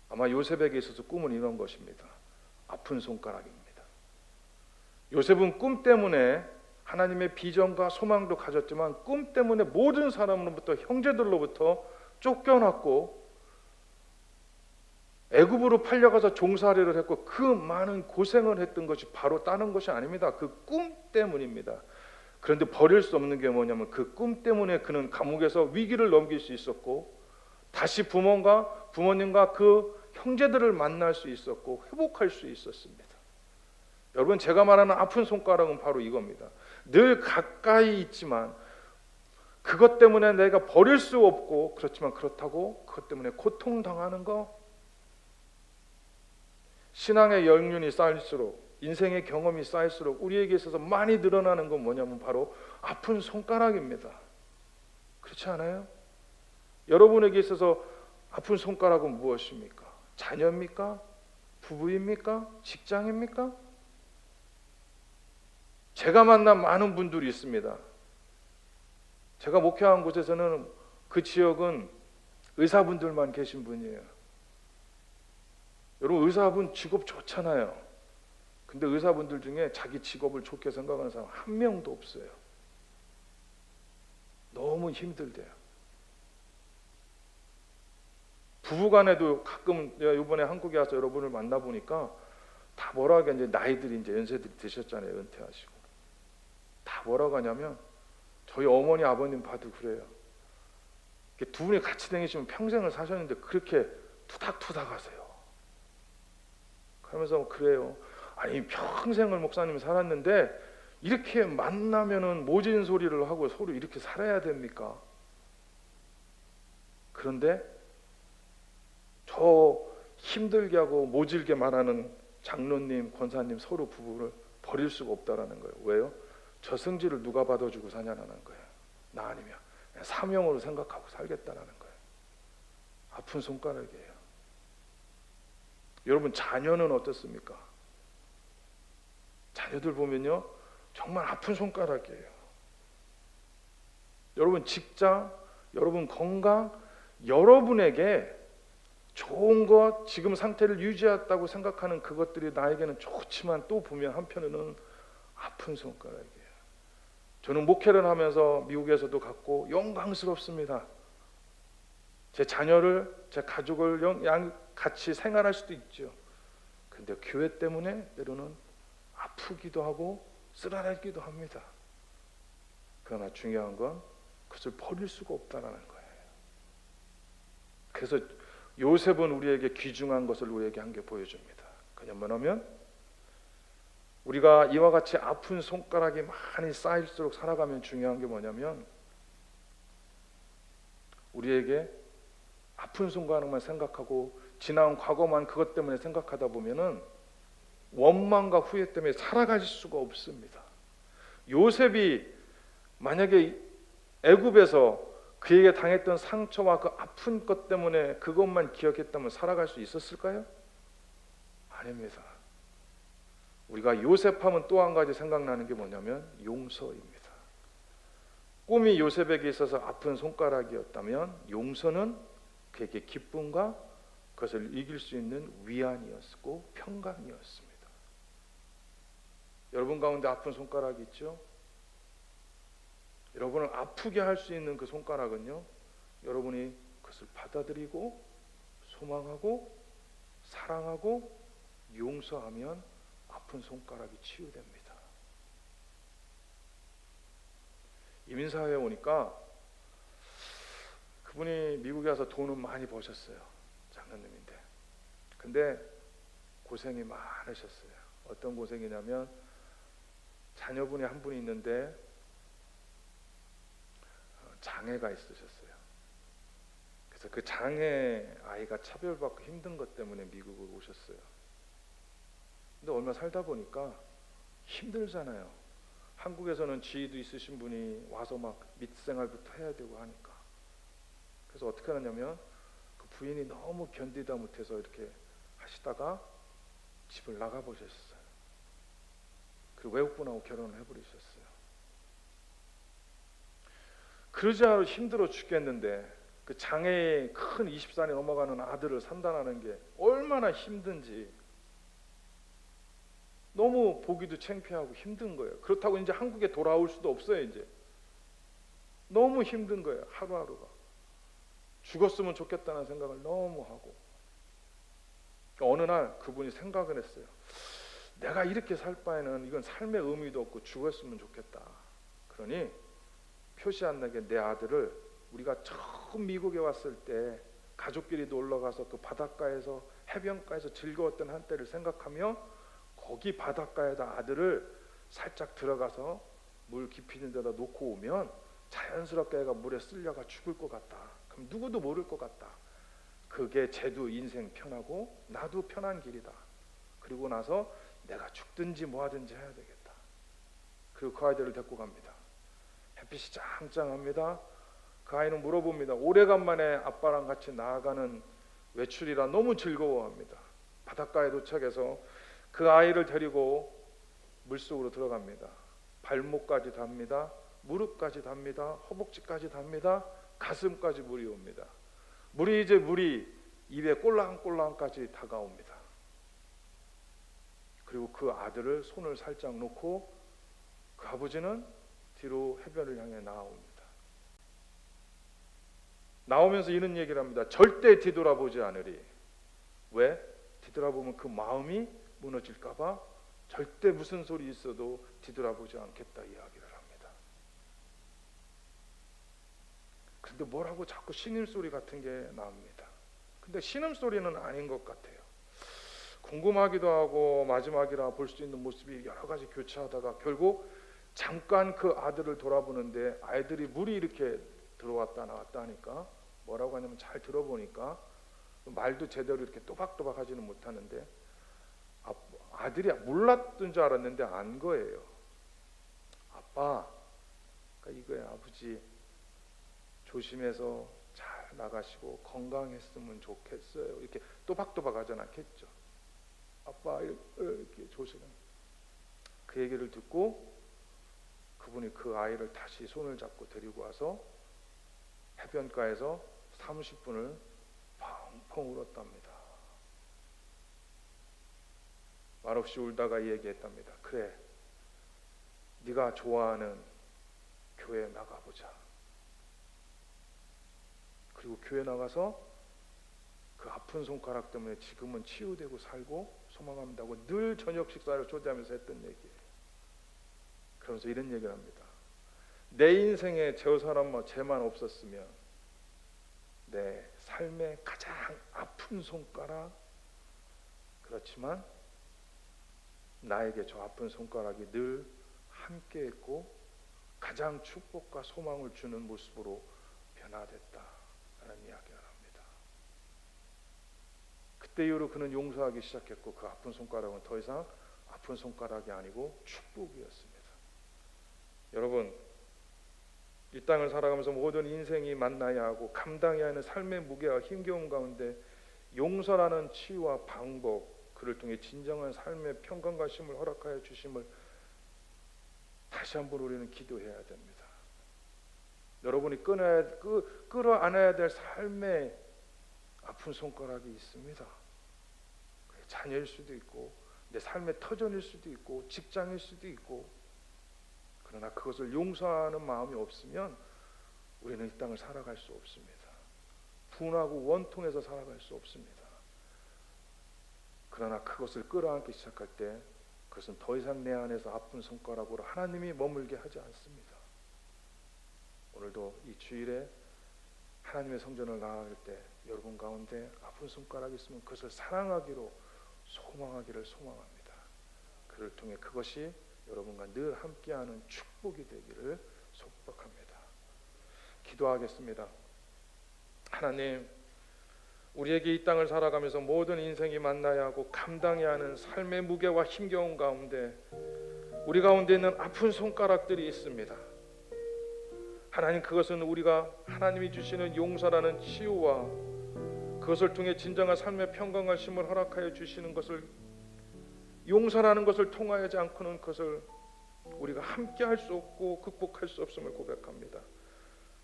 아마 요셉에게 있어서 꿈은 이런 것입니다. 아픈 손가락입니다. 요셉은 꿈 때문에 하나님의 비전과 소망도 가졌지만 꿈 때문에 모든 사람으로부터 형제들로부터 쫓겨났고 애굽으로 팔려가서 종살이를 했고 그 많은 고생을 했던 것이 바로 다른 것이 아닙니다. 그 꿈 때문입니다. 그런데 버릴 수 없는 게 뭐냐면 그 꿈 때문에 그는 감옥에서 위기를 넘길 수 있었고 다시 부모님과 그 형제들을 만날 수 있었고 회복할 수 있었습니다. 여러분 제가 말하는 아픈 손가락은 바로 이겁니다. 늘 가까이 있지만 그것 때문에 내가 버릴 수 없고 그렇지만 그렇다고 그것 때문에 고통당하는 거. 신앙의 연륜이 쌓일수록 인생의 경험이 쌓일수록 우리에게 있어서 많이 늘어나는 건 뭐냐면 바로 아픈 손가락입니다. 그렇지 않아요? 여러분에게 있어서 아픈 손가락은 무엇입니까? 자녀입니까? 부부입니까? 직장입니까? 제가 만난 많은 분들이 있습니다. 제가 목회한 곳에서는 그 지역은 의사분들만 계신 분이에요. 여러분 의사분 직업 좋잖아요. 근데 의사분들 중에 자기 직업을 좋게 생각하는 사람 한 명도 없어요. 너무 힘들대요. 부부간에도 가끔 내가 이번에 한국에 와서 여러분을 만나보니까 다 뭐라고 하냐, 나이들이 이제 연세들이 드셨잖아요. 은퇴하시고 다 뭐라고 하냐면 저희 어머니 아버님 봐도 그래요. 두 분이 같이 다니시면 평생을 사셨는데 그렇게 투닥투닥 하세요. 그러면서 그래요. 아니 평생을 목사님 살았는데 이렇게 만나면은 모진 소리를 하고 서로 이렇게 살아야 됩니까? 그런데 저 힘들게 하고 모질게 말하는 장로님, 권사님 서로 부부를 버릴 수가 없다라는 거예요. 왜요? 저 성질을 누가 받아주고 사냐라는 거예요. 나 아니면 사명으로 생각하고 살겠다라는 거예요. 아픈 손가락이에요. 여러분 자녀는 어떻습니까? 자녀들 보면요 정말 아픈 손가락이에요. 여러분 직장, 여러분 건강, 여러분에게 좋은 것, 지금 상태를 유지했다고 생각하는 그것들이 나에게는 좋지만 또 보면 한편으로는 아픈 손가락이에요. 저는 목회를 하면서 미국에서도 갔고 영광스럽습니다. 제 자녀를, 제 가족을 같이 생활할 수도 있죠. 근데 교회 때문에 때로는 아프기도 하고 쓰라리기도 합니다. 그러나 중요한 건 그것을 버릴 수가 없다는 거예요. 그래서 요셉은 우리에게 귀중한 것을 우리에게 한 게 보여줍니다. 그냥 뭐냐면 우리가 이와 같이 아픈 손가락이 많이 쌓일수록 살아가면 중요한 게 뭐냐면 우리에게 아픈 손가락만 생각하고 지나온 과거만 그것 때문에 생각하다 보면은 원망과 후회 때문에 살아갈 수가 없습니다. 요셉이 만약에 애굽에서 그에게 당했던 상처와 그 아픈 것 때문에 그것만 기억했다면 살아갈 수 있었을까요? 아닙니다. 우리가 요셉하면 또 한 가지 생각나는 게 뭐냐면 용서입니다. 꿈이 요셉에게 있어서 아픈 손가락이었다면 용서는 그에게 기쁨과 그것을 이길 수 있는 위안이었고 평강이었습니다. 여러분 가운데 아픈 손가락이 있죠? 여러분을 아프게 할 수 있는 그 손가락은요, 여러분이 그것을 받아들이고 소망하고 사랑하고 용서하면 아픈 손가락이 치유됩니다. 이민사회에 오니까 그분이 미국에 와서 돈은 많이 버셨어요. 장로님인데. 근데 고생이 많으셨어요. 어떤 고생이냐면 자녀분이 한 분이 있는데 장애가 있으셨어요. 그래서 그 장애 아이가 차별받고 힘든 것 때문에 미국으로 오셨어요. 근데 얼마 살다 보니까 힘들잖아요. 한국에서는 지위도 있으신 분이 와서 막 밑생활부터 해야 되고 하니까. 그래서 어떻게 하냐면 그 부인이 너무 견디다 못해서 이렇게 하시다가 집을 나가 보셨어요. 그리고 외국분하고 결혼을 해버리셨어요. 그러지 않아도 힘들어 죽겠는데 그 장애의 큰 20살이 넘어가는 아들을 산다는 게 얼마나 힘든지 너무 보기도 창피하고 힘든 거예요. 그렇다고 이제 한국에 돌아올 수도 없어요. 이제 너무 힘든 거예요. 하루하루가. 죽었으면 좋겠다는 생각을 너무 하고, 어느 날 그분이 생각을 했어요. 내가 이렇게 살 바에는 이건 삶의 의미도 없고 죽었으면 좋겠다. 그러니 표시 안 나게 내 아들을, 우리가 처음 미국에 왔을 때 가족끼리 놀러 가서 그 바닷가에서 해변가에서 즐거웠던 한때를 생각하며 거기 바닷가에다 아들을 살짝 들어가서 물 깊이 있는 데다 놓고 오면 자연스럽게 애가 물에 쓸려가 죽을 것 같다. 그럼 누구도 모를 것 같다. 그게 쟤도 인생 편하고 나도 편한 길이다. 그리고 나서 내가 죽든지 뭐 하든지 해야 되겠다. 그리고 그 아이들을 데리고 갑니다. 햇빛이 짱짱합니다. 그 아이는 물어봅니다. 오래간만에 아빠랑 같이 나아가는 외출이라 너무 즐거워합니다. 바닷가에 도착해서 그 아이를 데리고 물속으로 들어갑니다. 발목까지 닿습니다. 무릎까지 닿습니다. 허벅지까지 닿습니다. 가슴까지 물이 옵니다. 물이 입에 꼴랑꼴랑까지 다가옵니다. 그리고 그 아들을 손을 살짝 놓고 그 아버지는 뒤로 해변을 향해 나아옵니다. 나오면서 이런 얘기를 합니다. 절대 뒤돌아보지 않으리. 왜? 뒤돌아보면 그 마음이 무너질까 봐 절대 무슨 소리 있어도 뒤돌아보지 않겠다 이야기를 합니다. 그런데 뭐라고 자꾸 신음소리 같은 게 나옵니다. 근데 신음소리는 아닌 것 같아요. 궁금하기도 하고 마지막이라 볼 수 있는 모습이 여러 가지 교차하다가 결국 잠깐 그 아들을 돌아보는데 아이들이 물이 이렇게 들어왔다 나왔다 하니까 뭐라고 하냐면, 잘 들어보니까 말도 제대로 이렇게 또박또박 하지는 못하는데 아들이 몰랐던 줄 알았는데 안 거예요. 아빠, 그러니까 이거예요. 아버지 조심해서 잘 나가시고 건강했으면 좋겠어요. 이렇게 또박또박 하지 않겠죠. 아빠 이렇게 조심해. 그 얘기를 듣고 그분이 그 아이를 다시 손을 잡고 데리고 와서 해변가에서 30분을 펑펑 울었답니다. 말없이 울다가 이 얘기했답니다. 그래, 네가 좋아하는 교회 나가보자. 그리고 교회 나가서 그 아픈 손가락 때문에 지금은 치유되고 살고 소망한다고 늘 저녁 식사를 초대하면서 했던 얘기예요. 그러면서 이런 얘기를 합니다. 내 인생에 저 사람 쟤만 없었으면 내 삶의 가장 아픈 손가락, 그렇지만 나에게 저 아픈 손가락이 늘 함께했고 가장 축복과 소망을 주는 모습으로 변화됐다라는 이야기를 합니다. 그때 이후로 그는 용서하기 시작했고 그 아픈 손가락은 더 이상 아픈 손가락이 아니고 축복이었습니다. 여러분, 이 땅을 살아가면서 모든 인생이 만나야 하고 감당해야 하는 삶의 무게와 힘겨움 가운데 용서라는 치유와 방법, 그를 통해 진정한 삶의 평강과 쉼을 허락하여 주심을 다시 한번 우리는 기도해야 됩니다. 여러분이 끌어안아야 될 삶의 아픈 손가락이 있습니다. 그게 자녀일 수도 있고 내 삶의 터전일 수도 있고 직장일 수도 있고, 그러나 그것을 용서하는 마음이 없으면 우리는 이 땅을 살아갈 수 없습니다. 분하고 원통해서 살아갈 수 없습니다. 그러나 그것을 끌어안기 시작할 때 그것은 더 이상 내 안에서 아픈 손가락으로 하나님이 머물게 하지 않습니다. 오늘도 이 주일에 하나님의 성전을 나아갈 때 여러분 가운데 아픈 손가락이 있으면 그것을 사랑하기로 소망하기를 소망합니다. 그를 통해 그것이 여러분과 늘 함께하는 축복이 되기를 속박합니다. 기도하겠습니다. 하나님, 우리에게 이 땅을 살아가면서 모든 인생이 만나야 하고 감당해야 하는 삶의 무게와 힘겨움 가운데 우리 가운데 있는 아픈 손가락들이 있습니다. 하나님, 그것은 우리가 하나님이 주시는 용서라는 치유와 그것을 통해 진정한 삶의 평강과 쉼을 허락하여 주시는 것을, 용서라는 것을 통하지 않고는 그것을 우리가 함께 할 수 없고 극복할 수 없음을 고백합니다.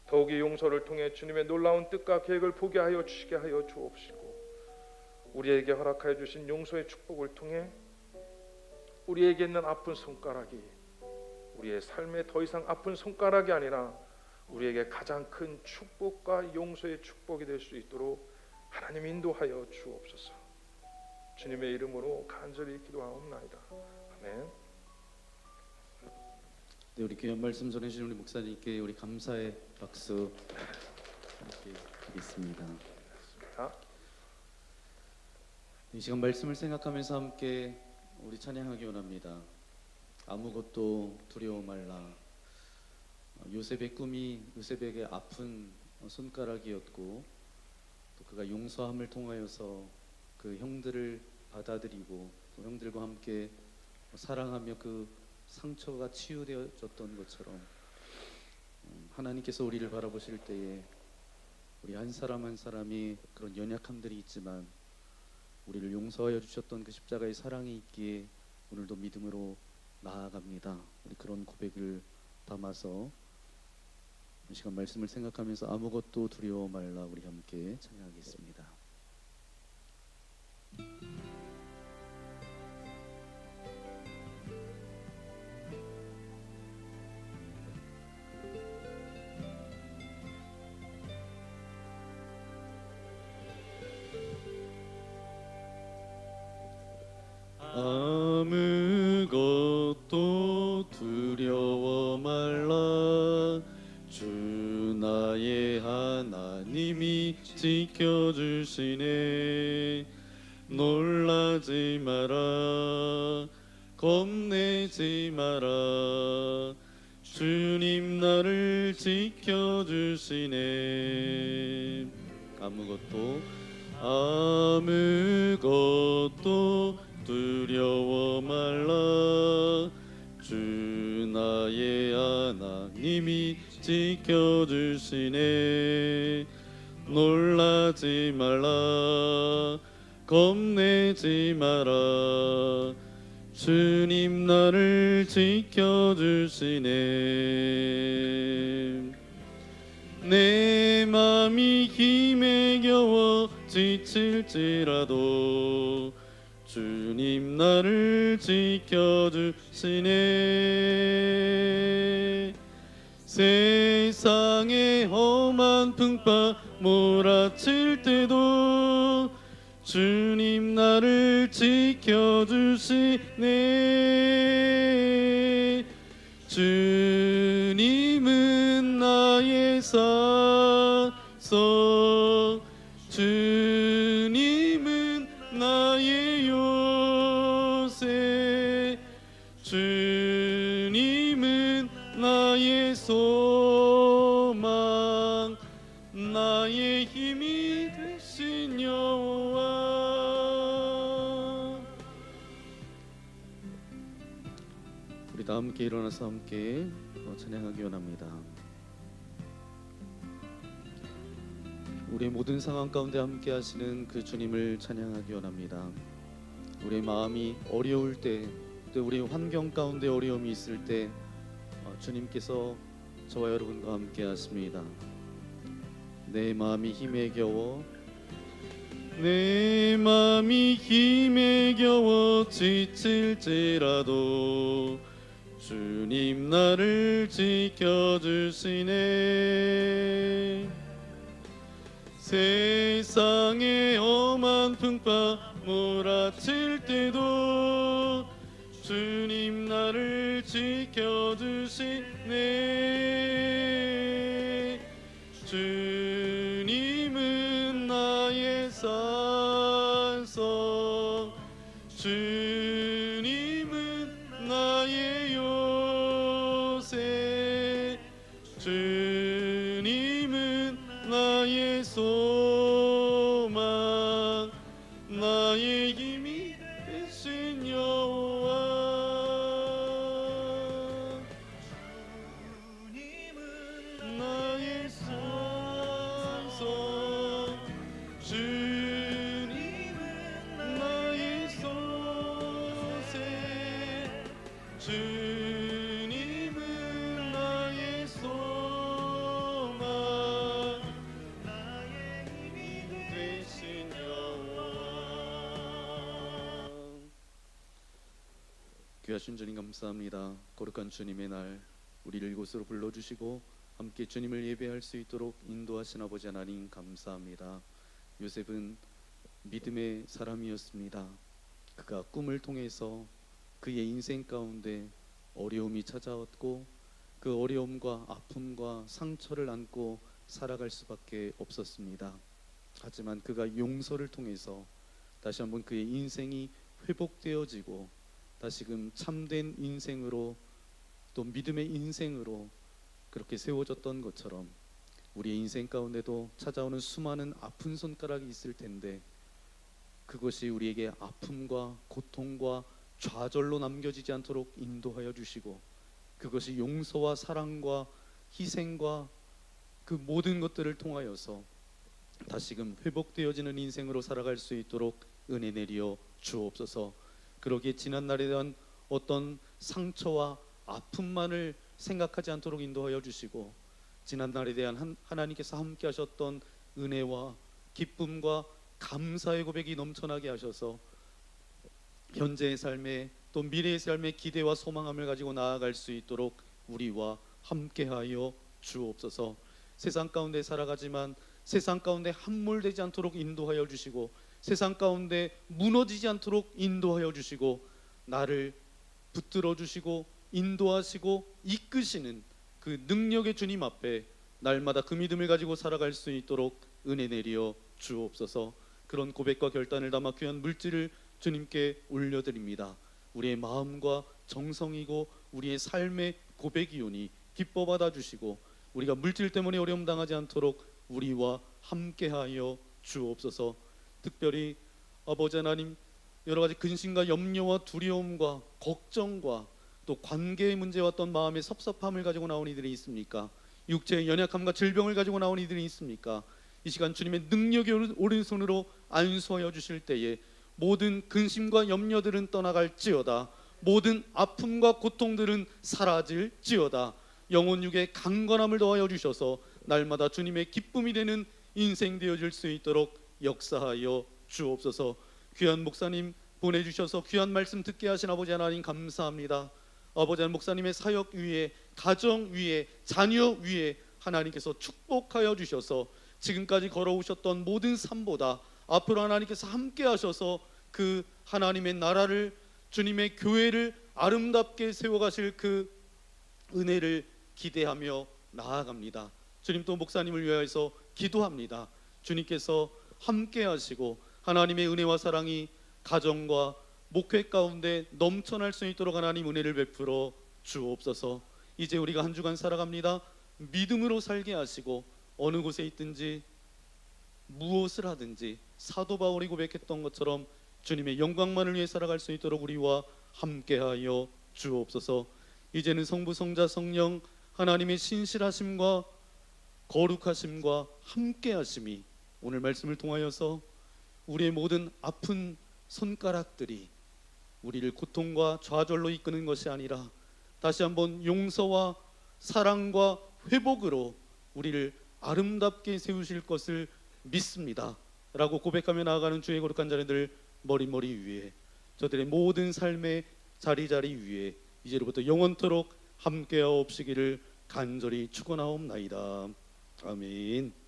더욱이 용서를 통해 주님의 놀라운 뜻과 계획을 보게 하여 주시게 하여 주옵시고, 우리에게 허락하여 주신 용서의 축복을 통해 우리에게 있는 아픈 손가락이 우리의 삶에 더 이상 아픈 손가락이 아니라 우리에게 가장 큰 축복과 용서의 축복이 될 수 있도록 하나님 인도하여 주옵소서. 주님의 이름으로 간절히 기도하옵나이다. 아멘. 네, 우리 귀한 말씀 전해주신 우리 목사님께 우리 감사의 박수 함께 드리겠습니다. 이 시간 말씀을 생각하면서 함께 우리 찬양하기 원합니다. 아무것도 두려워 말라. 요셉의 꿈이 요셉에게 아픈 손가락이었고, 또 그가 용서함을 통하여서 그 형들을 받아들이고 또 형들과 함께 사랑하며 그 상처가 치유되어졌던 것처럼 하나님께서 우리를 바라보실 때에 우리 한 사람 한 사람이 그런 연약함들이 있지만 우리를 용서하여 주셨던 그 십자가의 사랑이 있기에 오늘도 믿음으로 나아갑니다. 우리 그런 고백을 담아서 이 시간 말씀을 생각하면서 아무것도 두려워 말라 우리 함께 찬양하겠습니다. 아무것도 두려워 말라. 주 나의 하나님이 지켜주시네. 놀라지 마라, 겁내지 마라. 주님 나를 지켜주시네. 아무것도 두려워 말라. 주 나의 하나님이 지켜주시네. 놀라지 말라, 겁내지 마라. 주님 나를 지켜주시네. 내 맘이 힘에 겨워 지칠지라도 주님 나를 지켜주시네. 세상의 험한 풍파 몰아칠 때도 주님 나를 지켜주시네. 주님은 나의 산성, 주님은 나의 요새, 주님은 나의 소망, 나의 힘이 되신 여호와. 우리 다 함께 일어나서 함께 찬양하기 원합니다. 우리의 모든 상황 가운데 함께 하시는 그 주님을 찬양하기 원합니다. 우리의 마음이 어려울 때, 또 우리의 환경 가운데 어려움이 있을 때 주님께서 저와 여러분과 함께 하십니다. 내 마음이 힘에 겨워, 내 마음이 힘에 겨워 지칠지라도 주님 나를 지켜주시네. 세상에 험한 풍파 몰아칠 때도 주님 나를 지켜주시네. 주님은 나의 산성, 주님은 나의 요새, 주님은 나의 소망, 나의 힘이 되신 여호와. 주님은 나의 산성, 주님은 나의 소새, 주님은 나의 소망, 나의 힘이 되신 여호와. 귀하신 주님 감사합니다. 거룩한 주님의 날 우리를 이곳으로 불러주시고 함께 주님을 예배할 수 있도록 인도하신 아버지 하나님 감사합니다. 요셉은 믿음의 사람이었습니다. 그가 꿈을 통해서 그의 인생 가운데 어려움이 찾아왔고 그 어려움과 아픔과 상처를 안고 살아갈 수밖에 없었습니다. 하지만 그가 용서를 통해서 다시 한번 그의 인생이 회복되어지고 다시금 참된 인생으로 또 믿음의 인생으로 그렇게 세워졌던 것처럼 우리의 인생 가운데도 찾아오는 수많은 아픈 손가락이 있을 텐데 그것이 우리에게 아픔과 고통과 좌절로 남겨지지 않도록 인도하여 주시고 그것이 용서와 사랑과 희생과 그 모든 것들을 통하여서 다시금 회복되어지는 인생으로 살아갈 수 있도록 은혜 내리어 주옵소서. 그러기에 지난날에 대한 어떤 상처와 아픔만을 생각하지 않도록 인도하여 주시고 지난날에 대한 하나님께서 함께 하셨던 은혜와 기쁨과 감사의 고백이 넘쳐나게 하셔서 현재의 삶에 또 미래의 삶에 기대와 소망함을 가지고 나아갈 수 있도록 우리와 함께하여 주옵소서. 세상 가운데 살아가지만 세상 가운데 함몰되지 않도록 인도하여 주시고 세상 가운데 무너지지 않도록 인도하여 주시고 나를 붙들어 주시고 인도하시고 이끄시는 그 능력의 주님 앞에 날마다 그 믿음을 가지고 살아갈 수 있도록 은혜 내리어 주옵소서. 그런 고백과 결단을 담아 귀한 물질을 주님께 올려드립니다. 우리의 마음과 정성이고 우리의 삶의 고백이오니 기뻐 받아주시고 우리가 물질 때문에 어려움 당하지 않도록 우리와 함께하여 주옵소서. 특별히 아버지 하나님 여러 가지 근심과 염려와 두려움과 걱정과 또 관계의 문제와 어떤 마음의 섭섭함을 가지고 나온 이들이 있습니까? 육체의 연약함과 질병을 가지고 나온 이들이 있습니까? 이 시간 주님의 능력의 오른손으로 안수하여 주실 때에 모든 근심과 염려들은 떠나갈지어다. 모든 아픔과 고통들은 사라질지어다. 영혼 육의 강건함을 더하여 주셔서 날마다 주님의 기쁨이 되는 인생 되어질 수 있도록 역사하여 주옵소서. 귀한 목사님 보내주셔서 귀한 말씀 듣게 하신 아버지 하나님 감사합니다. 아버지 하나님 목사님의 사역 위에 가정 위에 자녀 위에 하나님께서 축복하여 주셔서 지금까지 걸어오셨던 모든 삶보다 앞으로 하나님께서 함께 하셔서 그 하나님의 나라를 주님의 교회를 아름답게 세워가실 그 은혜를 기대하며 나아갑니다. 주님 또 목사님을 위하여서 기도합니다. 주님께서 함께 하시고 하나님의 은혜와 사랑이 가정과 목회 가운데 넘쳐날 수 있도록 하나님 은혜를 베풀어 주옵소서. 이제 우리가 한 주간 살아갑니다. 믿음으로 살게 하시고 어느 곳에 있든지 무엇을 하든지 사도 바울이 고백했던 것처럼 주님의 영광만을 위해 살아갈 수 있도록 우리와 함께하여 주옵소서. 이제는 성부 성자 성령 하나님의 신실하심과 거룩하심과 함께하심이 오늘 말씀을 통하여서 우리의 모든 아픈 손가락들이 우리를 고통과 좌절로 이끄는 것이 아니라 다시 한번 용서와 사랑과 회복으로 우리를 아름답게 세우실 것을 믿습니다 라고 고백하며 나아가는 주의 거룩한 자녀들 머리머리 위에 저들의 모든 삶의 자리자리 위에 이제로부터 영원토록 함께하옵시기를 간절히 축원하옵나이다. 아멘.